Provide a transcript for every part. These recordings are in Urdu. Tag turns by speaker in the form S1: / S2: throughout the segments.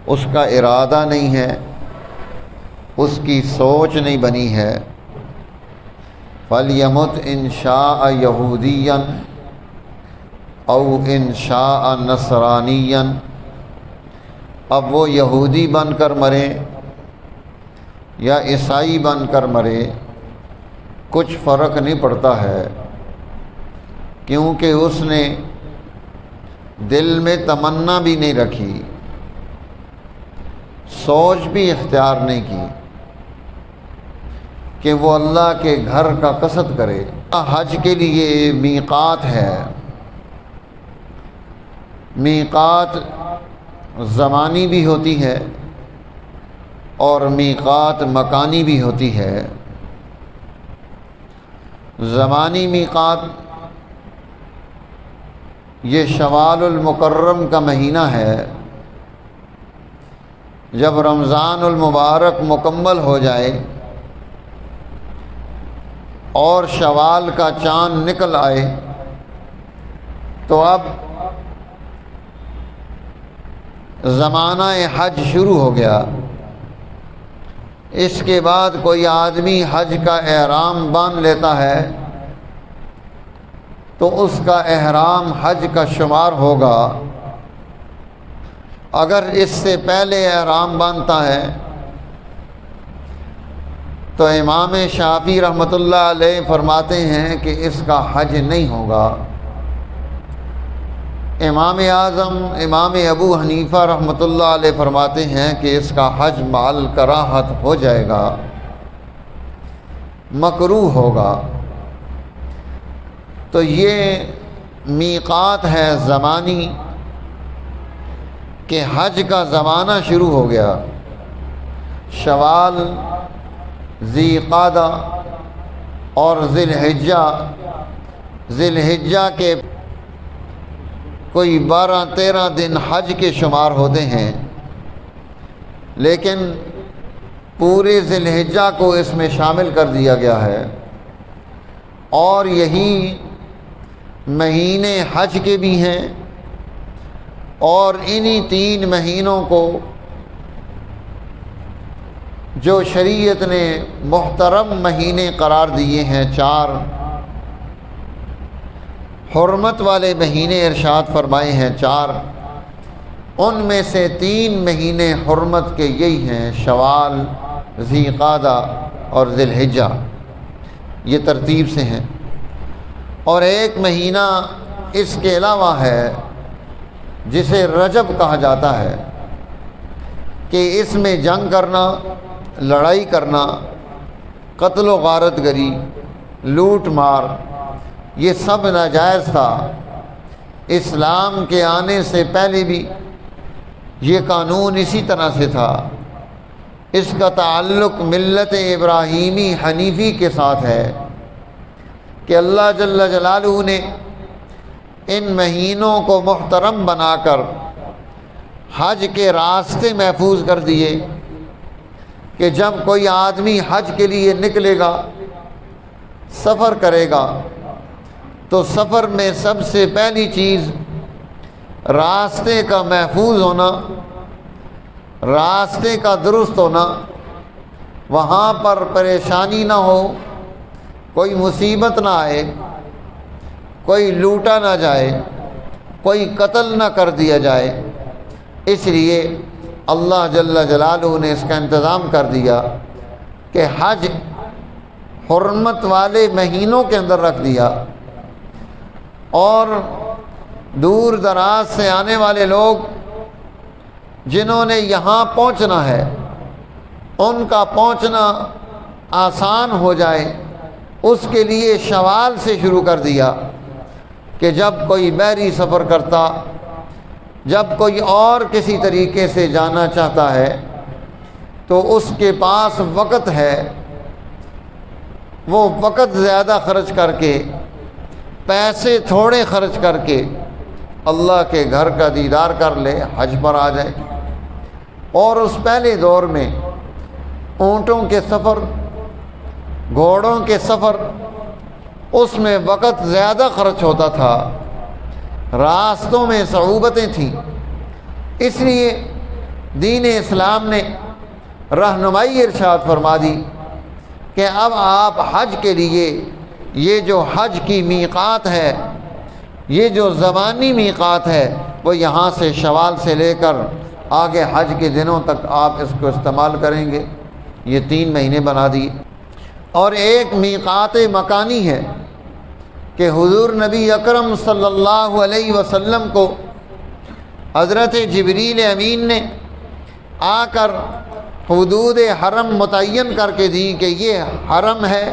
S1: اس کا ارادہ نہیں ہے، اس کی سوچ نہیں بنی ہے۔ فَلْيَمُتْ إِنْ شَاءَ يَهُودِيًّا او إِنْ شَاءَ نَصْرَانِيًّا، اب وہ یہودی بن کر مرے یا عیسائی بن کر مرے کچھ فرق نہیں پڑتا ہے، کیونکہ اس نے دل میں تمنا بھی نہیں رکھی، سوچ بھی اختیار نہیں کی کہ وہ اللہ کے گھر کا قصد کرے۔ حج کے لیے میقات ہے، میقات زمانی بھی ہوتی ہے اور میقات مکانی بھی ہوتی ہے۔ زمانی میقات یہ شوال المکرم کا مہینہ ہے، جب رمضان المبارک مکمل ہو جائے اور شوال کا چاند نکل آئے تو اب زمانہ حج شروع ہو گیا۔ اس کے بعد کوئی آدمی حج کا احرام باندھ لیتا ہے تو اس کا احرام حج کا شمار ہوگا۔ اگر اس سے پہلے احرام باندھتا ہے تو امام شافعی رحمۃ اللہ علیہ فرماتے ہیں کہ اس کا حج نہیں ہوگا۔ امام اعظم امام ابو حنیفہ رحمۃ اللہ علیہ فرماتے ہیں کہ اس کا حج مع الکراہت ہو جائے گا، مکروہ ہوگا۔ تو یہ میقات ہے زمانی کہ حج کا زمانہ شروع ہو گیا۔ شوال، ذی قعدہ اور ذی الحجہ کے کوئی 12-13 دن حج کے شمار ہوتے ہیں، لیکن پورے ذی الحجہ کو اس میں شامل کر دیا گیا ہے، اور یہی مہینے حج کے بھی ہیں، اور انہی 3 مہینوں کو جو شریعت نے محترم مہینے قرار دیے ہیں، 4 حرمت والے مہینے ارشاد فرمائے ہیں 4، ان میں سے 3 مہینے حرمت کے یہی ہیں، شوال، ذی قعدہ اور ذی الحجہ، یہ ترتیب سے ہیں۔ اور ایک مہینہ اس کے علاوہ ہے جسے رجب کہا جاتا ہے، کہ اس میں جنگ کرنا، لڑائی کرنا، قتل و غارت گری، لوٹ مار، یہ سب ناجائز تھا۔ اسلام کے آنے سے پہلے بھی یہ قانون اسی طرح سے تھا۔ اس کا تعلق ملت ابراہیمی حنیفی کے ساتھ ہے کہ اللہ جل جلالہ نے ان مہینوں کو محترم بنا کر حج کے راستے محفوظ کر دیے، کہ جب کوئی آدمی حج کے لیے نکلے گا، سفر کرے گا، تو سفر میں سب سے پہلی چیز راستے کا محفوظ ہونا، راستے کا درست ہونا، وہاں پر پریشانی نہ ہو، کوئی مصیبت نہ آئے، کوئی لوٹا نہ جائے، کوئی قتل نہ کر دیا جائے۔ اس لیے اللہ جل جلالہ نے اس کا انتظام کر دیا کہ حج حرمت والے مہینوں کے اندر رکھ دیا، اور دور دراز سے آنے والے لوگ جنہوں نے یہاں پہنچنا ہے، ان کا پہنچنا آسان ہو جائے، اس کے لیے شوال سے شروع کر دیا، کہ جب کوئی بحری سفر کرتا، جب کوئی اور کسی طریقے سے جانا چاہتا ہے تو اس کے پاس وقت ہے، وہ وقت زیادہ خرچ کر کے، پیسے تھوڑے خرچ کر کے اللہ کے گھر کا دیدار کر لے، حج پر آ جائے۔ اور اس پہلے دور میں اونٹوں کے سفر، گھوڑوں کے سفر، اس میں وقت زیادہ خرچ ہوتا تھا، راستوں میں صعوبتیں تھیں، اس لیے دین اسلام نے رہنمائی ارشاد فرما دی کہ اب آپ حج کے لیے یہ جو حج کی میقات ہے، یہ جو زمانی میقات ہے، وہ یہاں سے شوال سے لے کر آگے حج کے دنوں تک آپ اس کو استعمال کریں گے۔ یہ 3 مہینے بنا دیے۔ اور ایک میقات مکانی ہے کہ حضور نبی اکرم صلی اللہ علیہ وسلم کو حضرت جبریل امین نے آ کر حدود حرم متعین کر کے دی کہ یہ حرم ہے،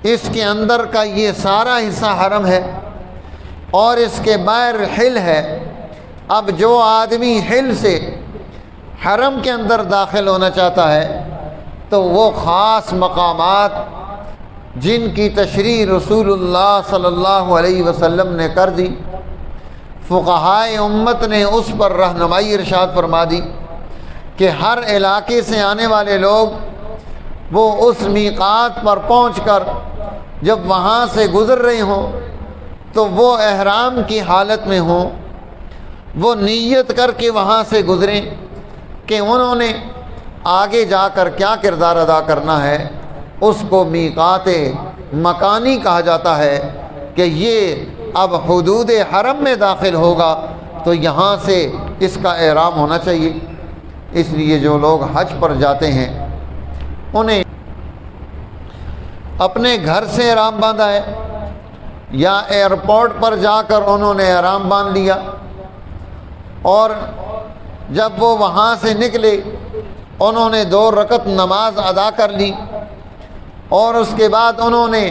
S1: اس کے اندر کا یہ سارا حصہ حرم ہے اور اس کے باہر حل ہے۔ اب جو آدمی حل سے حرم کے اندر داخل ہونا چاہتا ہے تو وہ خاص مقامات جن کی تشریح رسول اللہ صلی اللہ علیہ وسلم نے کر دی، فقہائے امت نے اس پر رہنمائی ارشاد فرما دی کہ ہر علاقے سے آنے والے لوگ وہ اس میقات پر پہنچ کر جب وہاں سے گزر رہے ہوں تو وہ احرام کی حالت میں ہوں، وہ نیت کر کے وہاں سے گزریں کہ انہوں نے آگے جا کر کیا کردار ادا کرنا ہے۔ اس کو میقات مکانی کہا جاتا ہے کہ یہ اب حدود حرم میں داخل ہوگا تو یہاں سے اس کا احرام ہونا چاہیے۔ اس لیے جو لوگ حج پر جاتے ہیں انہیں اپنے گھر سے احرام باندھا ہے یا ایئرپورٹ پر جا کر انہوں نے احرام باندھ لیا، اور جب وہ وہاں سے نکلے انہوں نے 2 رکعت نماز ادا کر لی، اور اس کے بعد انہوں نے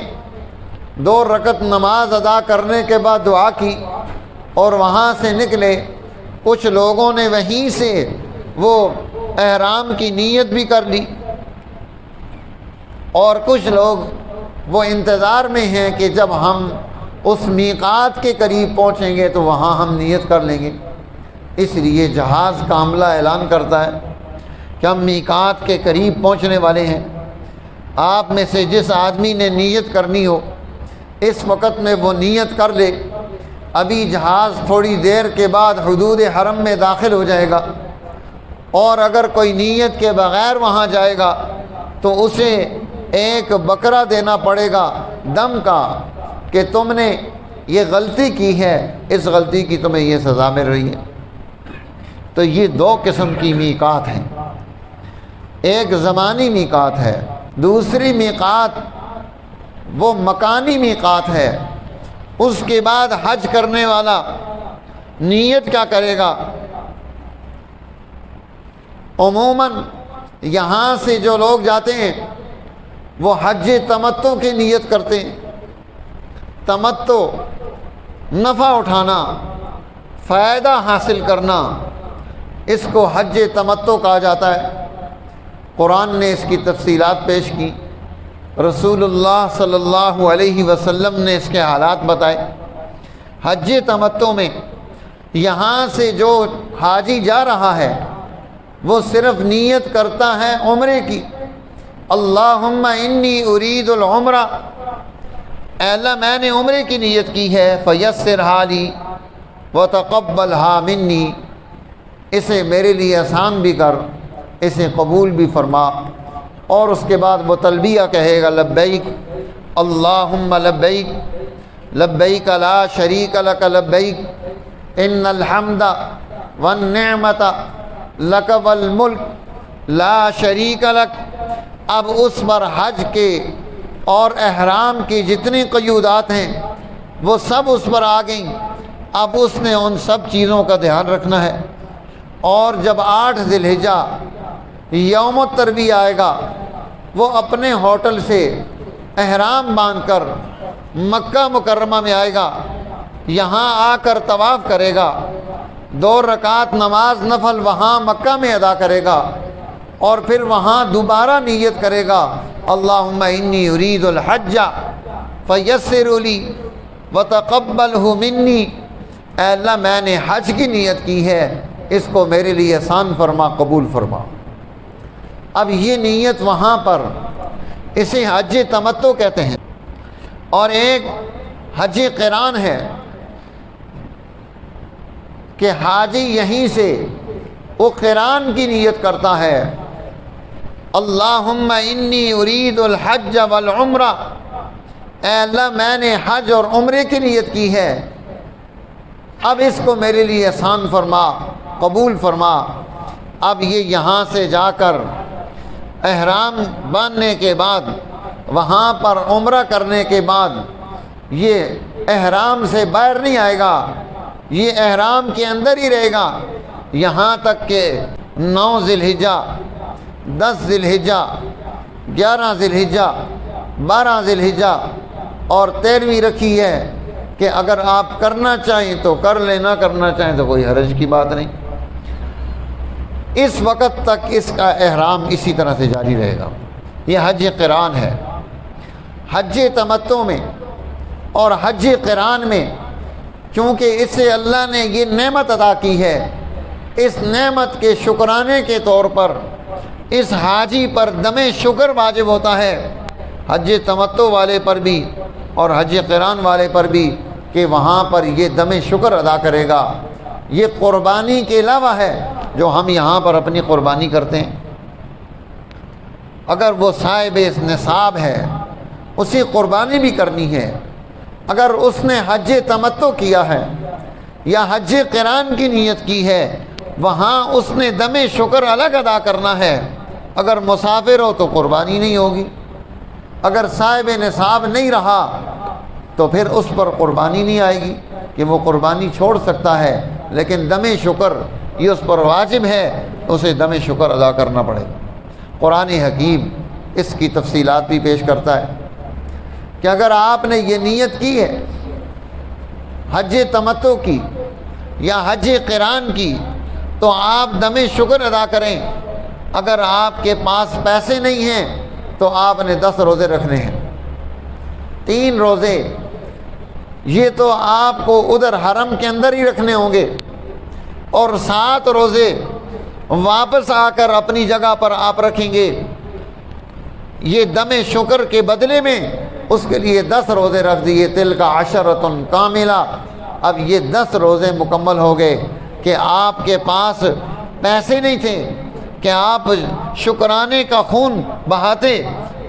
S1: 2 رکعت نماز ادا کرنے کے بعد دعا کی اور وہاں سے نکلے۔ کچھ لوگوں نے وہیں سے وہ احرام کی نیت بھی کر لی، اور کچھ لوگ وہ انتظار میں ہیں کہ جب ہم اس میقات کے قریب پہنچیں گے تو وہاں ہم نیت کر لیں گے۔ اس لیے جہاز کا عملہ اعلان کرتا ہے کہ ہم میقات کے قریب پہنچنے والے ہیں، آپ میں سے جس آدمی نے نیت کرنی ہو اس وقت میں وہ نیت کر لے، ابھی جہاز تھوڑی دیر کے بعد حدود حرم میں داخل ہو جائے گا، اور اگر کوئی نیت کے بغیر وہاں جائے گا تو اسے ایک بکرا دینا پڑے گا دم کا کہ تم نے یہ غلطی کی ہے، اس غلطی کی تمہیں یہ سزا مل رہی ہے۔ تو یہ 2 قسم کی میقات ہیں، ایک زمانی میقات ہے، دوسری میقات وہ مکانی میقات ہے۔ اس کے بعد حج کرنے والا نیت کیا کرے گا؟ عموماً یہاں سے جو لوگ جاتے ہیں وہ حج تمتع کی نیت کرتے ہیں۔ تمتع نفع اٹھانا، فائدہ حاصل کرنا، اس کو حج تمتع کہا جاتا ہے۔ قرآن نے اس کی تفصیلات پیش کی، رسول اللہ صلی اللہ علیہ وسلم نے اس کے حالات بتائے۔ حج تمتع میں یہاں سے جو حاجی جا رہا ہے وہ صرف نیت کرتا ہے عمرے کی، اللہم انی ارید العمرہ، اے اللہ میں نے عمرے کی نیت کی ہے، فیسرھا لی وتقبلھا منی، اسے میرے لیے آسان بھی کر، اسے قبول بھی فرما۔ اور اس کے بعد وہ تلبیہ کہے گا، لبیک اللہم لبیک لبیک لا شریک لک لبیک ان الحمد والنعمت لک والملک لا شریک لک۔ اب اس پر حج کے اور احرام کی جتنی قیودات ہیں وہ سب اس پر آ گئیں۔ اب اس نے ان سب چیزوں کا دھیان رکھنا ہے، اور جب 8 ذی الحجہ یوم الترویہ آئے گا وہ اپنے ہوٹل سے احرام باندھ کر مکہ مکرمہ میں آئے گا، یہاں آ کر طواف کرے گا، 2 رکعت نماز نفل وہاں مکہ میں ادا کرے گا، اور پھر وہاں دوبارہ نیت کرے گا، اللہم انی ارید الحج فیسر لی وتقبلہ منی، اے اللہ میں نے حج کی نیت کی ہے، اس کو میرے لیے آسان فرما، قبول فرما۔ اب یہ نیت وہاں پر اسے حج تمتع کہتے ہیں۔ اور ایک حج قران ہے کہ حاجی یہیں سے وہ قران کی نیت کرتا ہے، اللہم انی ارید الحج والعمرہ، اے اللہ میں نے حج اور عمرے کی نیت کی ہے، اب اس کو میرے لیے آسان فرما، قبول فرما۔ اب یہ یہاں سے جا کر احرام باندھنے کے بعد، وہاں پر عمرہ کرنے کے بعد یہ احرام سے باہر نہیں آئے گا، یہ احرام کے اندر ہی رہے گا یہاں تک کہ 9 ذی الحجہ، 10 ذی الحجہ، 11 ذی الحجہ، 12 ذی الحجہ اور 13ویں رکھی ہے کہ اگر آپ کرنا چاہیں تو کر لیں، نہ کرنا چاہیں تو کوئی حرج کی بات نہیں۔ اس وقت تک اس کا احرام اسی طرح سے جاری رہے گا۔ یہ حج قران ہے۔ حج تمتع میں اور حج قران میں چونکہ اس سے اللہ نے یہ نعمت عطا کی ہے، اس نعمت کے شکرانے کے طور پر اس حاجی پر دم شکر واجب ہوتا ہے، حج تمتع والے پر بھی اور حج قران والے پر بھی، کہ وہاں پر یہ دم شکر ادا کرے گا۔ یہ قربانی کے علاوہ ہے جو ہم یہاں پر اپنی قربانی کرتے ہیں۔ اگر وہ صاحب نصاب ہے اسی قربانی بھی کرنی ہے، اگر اس نے حج تمتع کیا ہے یا حج قران کی نیت کی ہے، وہاں اس نے دم شکر الگ ادا کرنا ہے۔ اگر مسافر ہو تو قربانی نہیں ہوگی، اگر صاحب نصاب نہیں رہا تو پھر اس پر قربانی نہیں آئے گی، کہ وہ قربانی چھوڑ سکتا ہے لیکن دم شکر یہ اس پر واجب ہے، اسے دم شکر ادا کرنا پڑے گا۔ قرآن حکیم اس کی تفصیلات بھی پیش کرتا ہے کہ اگر آپ نے یہ نیت کی ہے حج تمتع کی یا حج قران کی تو آپ دم شکر ادا کریں۔ اگر آپ کے پاس پیسے نہیں ہیں تو آپ نے 10 روزے رکھنے ہیں، 3 روزے یہ تو آپ کو ادھر حرم کے اندر ہی رکھنے ہوں گے، اور 7 روزے واپس آ کر اپنی جگہ پر آپ رکھیں گے۔ یہ دم شکر کے بدلے میں اس کے لیے 10 روزے رکھ دیے، تلک عشرۃ کاملہ۔ اب یہ 10 روزے مکمل ہو گئے کہ آپ کے پاس پیسے نہیں تھے کہ آپ شکرانے کا خون بہاتے،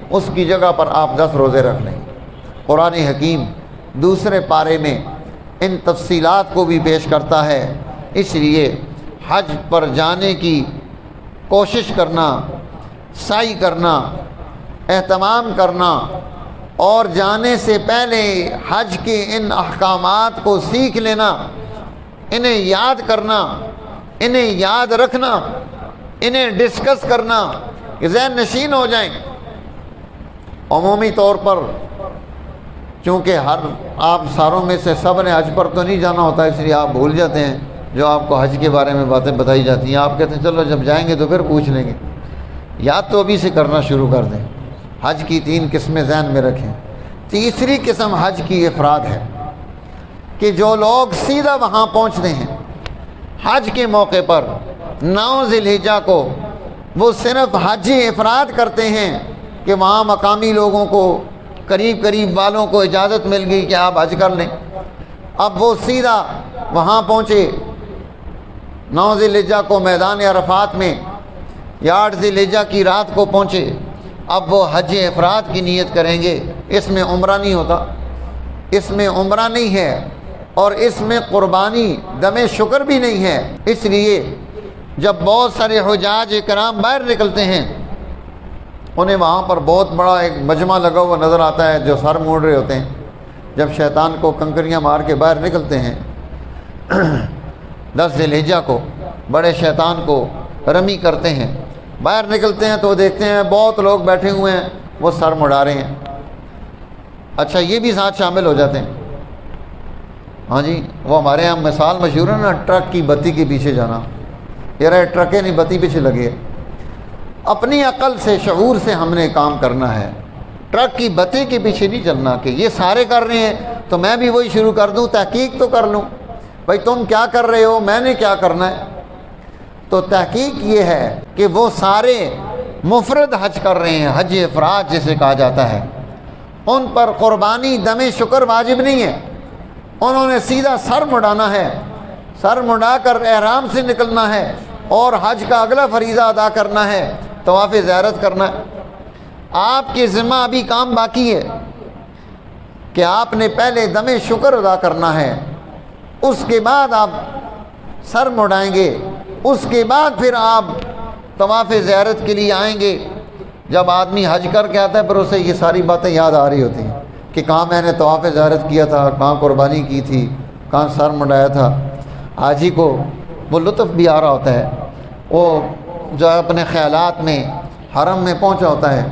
S1: اس کی جگہ پر آپ 10 روزے رکھ لیں۔ قرآن حکیم دوسرے پارے میں ان تفصیلات کو بھی پیش کرتا ہے۔ اس لیے حج پر جانے کی کوشش کرنا، سعی کرنا، اہتمام کرنا اور جانے سے پہلے حج کے ان احکامات کو سیکھ لینا، انہیں یاد کرنا، انہیں یاد رکھنا، انہیں ڈسکس کرنا کہ ذہن نشین ہو جائیں۔ عمومی طور پر چونکہ آپ ساروں میں سے سب نے حج پر تو نہیں جانا ہوتا، اس لیے آپ بھول جاتے ہیں جو آپ کو حج کے بارے میں باتیں بتائی جاتی ہیں۔ آپ کہتے ہیں چلو جب جائیں گے تو پھر پوچھ لیں گے۔ یاد تو ابھی سے کرنا شروع کر دیں۔ حج کی 3 قسمیں ذہن میں رکھیں۔ تیسری قسم حج کی افراد ہے کہ جو لوگ سیدھا وہاں پہنچتے ہیں حج کے موقع پر 9 ذی الحجہ کو، وہ صرف حج افراد کرتے ہیں کہ وہاں مقامی لوگوں کو، قریب والوں کو اجازت مل گئی کہ آپ حج کر لیں۔ اب وہ سیدھا وہاں پہنچے، 9 ذی الحجہ کو میدان عرفات میں یا 8 ذی الحجہ کی رات کو پہنچے، اب وہ حج افراد کی نیت کریں گے۔ اس میں عمرہ نہیں ہوتا، اس میں عمرہ نہیں ہے، اور اس میں قربانی دم شکر بھی نہیں ہے۔ اس لیے جب بہت سارے حجاج کرام باہر نکلتے ہیں، انہیں وہاں پر بہت بڑا ایک مجمع لگا ہوا نظر آتا ہے جو سر موڑ رہے ہوتے ہیں جب شیطان کو کنکریاں مار کے باہر نکلتے ہیں 10 ذی الحجہ کو، بڑے شیطان کو رمی کرتے ہیں، باہر نکلتے ہیں تو دیکھتے ہیں بہت لوگ بیٹھے ہوئے ہیں، وہ سر مڑا رہے ہیں۔ اچھا یہ بھی ساتھ شامل ہو جاتے ہیں۔ ہاں جی، وہ ہمارے یہاں مثال مشہور ہے نا، ٹرک کی بتی کے پیچھے جانا۔ یار ٹرکیں نہیں، بتی پیچھے لگے۔ اپنی عقل سے، شعور سے ہم نے کام کرنا ہے، ٹرک کی بتی کے پیچھے نہیں چلنا کہ یہ سارے کر رہے ہیں تو میں بھی وہی شروع کر دوں، تحقیق تو کر لوں بھائی تم کیا کر رہے ہو، میں نے کیا کرنا ہے۔ تو تحقیق یہ ہے کہ وہ سارے مفرد حج کر رہے ہیں، حج افراد جسے کہا جاتا ہے، ان پر قربانی دم شکر واجب نہیں ہے۔ انہوں نے سیدھا سر مڑانا ہے، سر مڑا کر احرام سے نکلنا ہے، اور حج کا اگلا فریضہ ادا کرنا ہے، طواف زیارت کرنا ہے۔ آپ کے ذمہ ابھی کام باقی ہے کہ آپ نے پہلے دم شکر ادا کرنا ہے، اس کے بعد آپ سر مڑائیں گے، اس کے بعد پھر آپ طواف زیارت کے لیے آئیں گے۔ جب آدمی حج کر کے آتا ہے پھر اسے یہ ساری باتیں یاد آ رہی ہوتی ہیں کہ کہاں میں نے طواف زیارت کیا تھا، کہاں قربانی کی تھی، کہاں سر مڑایا تھا۔ حاجی کو وہ لطف بھی آ رہا ہوتا ہے، وہ جو ہے اپنے خیالات میں حرم میں پہنچا ہوتا ہے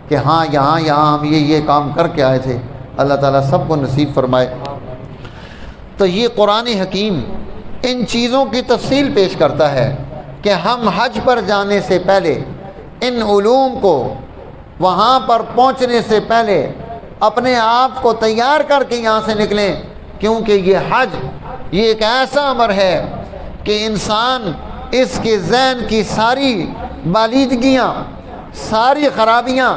S1: کہ ہاں یہاں ہم یہ کام کر کے آئے تھے۔ اللہ تعالیٰ سب کو نصیب فرمائے۔ تو یہ قرآن حکیم ان چیزوں کی تفصیل پیش کرتا ہے کہ ہم حج پر جانے سے پہلے ان علوم کو وہاں پر پہنچنے سے پہلے اپنے آپ کو تیار کر کے یہاں سے نکلیں، کیونکہ یہ حج یہ ایک ایسا امر ہے کہ انسان اس کے ذہن کی ساری بالیدگیاں، ساری خرابیاں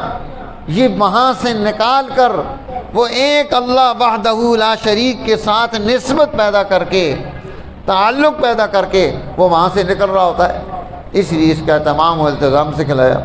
S1: یہ وہاں سے نکال کر وہ ایک اللہ وحدہ لا شریک کے ساتھ نسبت پیدا کر کے، تعلق پیدا کر کے وہ وہاں سے نکل رہا ہوتا ہے۔ اس لیے اس کا اہتمام و التزام سے کھلایا۔